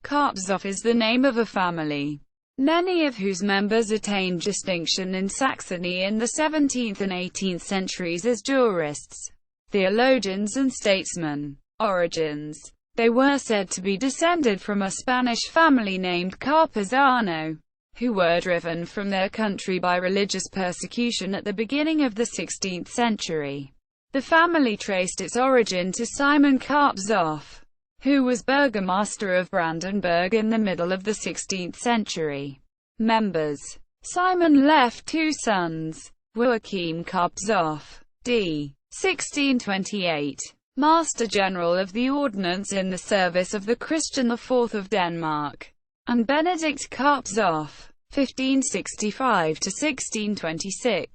Carpzov is the name of a family, many of whose members attained distinction in Saxony in the 17th and 18th centuries as jurists, theologians and statesmen. Origins. They were said to be descended from a Spanish family named Carpzov, who were driven from their country by religious persecution at the beginning of the 16th century. The family traced its origin to Simon Carpzov, who was burgomaster of Brandenburg in the middle of the 16th century. Members. Simon left two sons, Joachim Carpzov, d. 1628, Master General of the Ordnance in the service of the Christian IV of Denmark, and Benedict Carpzov, 1565–1626,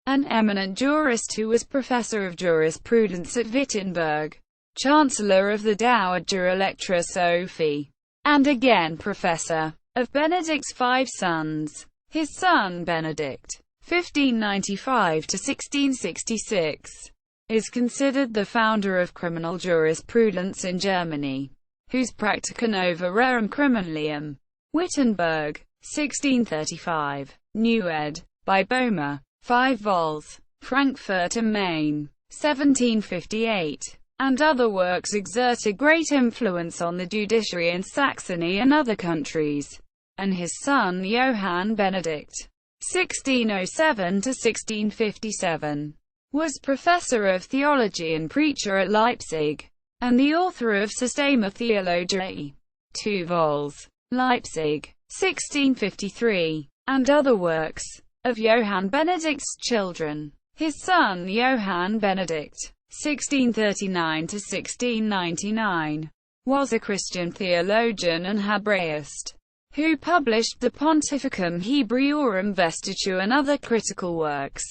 an eminent jurist who was professor of jurisprudence at Wittenberg, Chancellor of the Dowager Electra Sophie, and again professor. Of Benedict's five sons, his son Benedict, 1595–1666, is considered the founder of criminal jurisprudence in Germany, whose Practica Nova Rerum Criminalium, Wittenberg, 1635, new ed. By Boehmer, 5 vols. Frankfurt am Main, 1758, and other works exerted great influence on the judiciary in Saxony and other countries, and his son Johann Benedict, 1607–1657, was professor of theology and preacher at Leipzig, and the author of Systema Theologiae, 2 vols. Leipzig, 1653, and other works. Of Johann Benedict's children, his son Johann Benedict, 1639–1699, was a Christian theologian and Hebraist, who published the Pontificum Hebraeorum Vestitu and other critical works.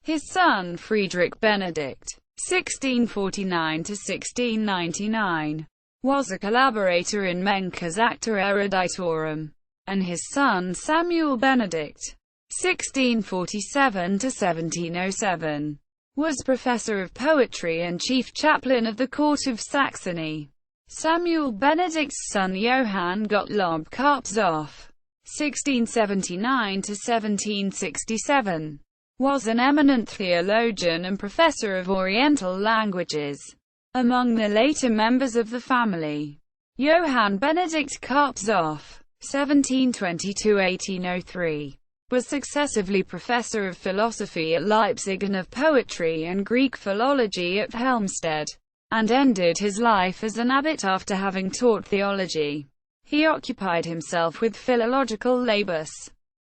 His son Friedrich Benedict, 1649–1699, was a collaborator in Mencker's Acta Eruditorum, and his son Samuel Benedict, 1647–1707, was professor of poetry and chief chaplain of the court of Saxony. Samuel Benedict's son Johann Gottlob Carpzov, 1679–1767, was an eminent theologian and professor of Oriental languages. Among the later members of the family, Johann Benedict Carpzov, 1722–1803, was successively professor of philosophy at Leipzig and of poetry and Greek philology at Helmstedt, and ended his life as an abbot after having taught theology. He occupied himself with philological labors,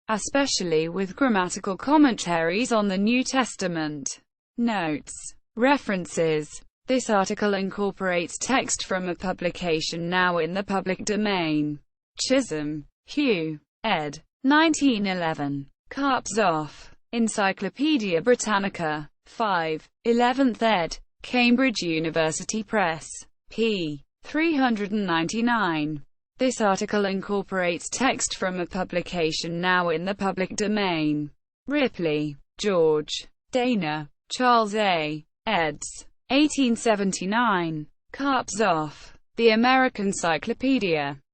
especially with grammatical commentaries on the New Testament. Notes. References. This article incorporates text from a publication now in the public domain. Chisholm, Hugh, ed. 1911. Carpzov. Encyclopædia Britannica. 5. 11th ed. Cambridge University Press. p. 399. This article incorporates text from a publication now in the public domain. Ripley, George. Dana, Charles A. eds. 1879. Carpzov. The American Cyclopedia.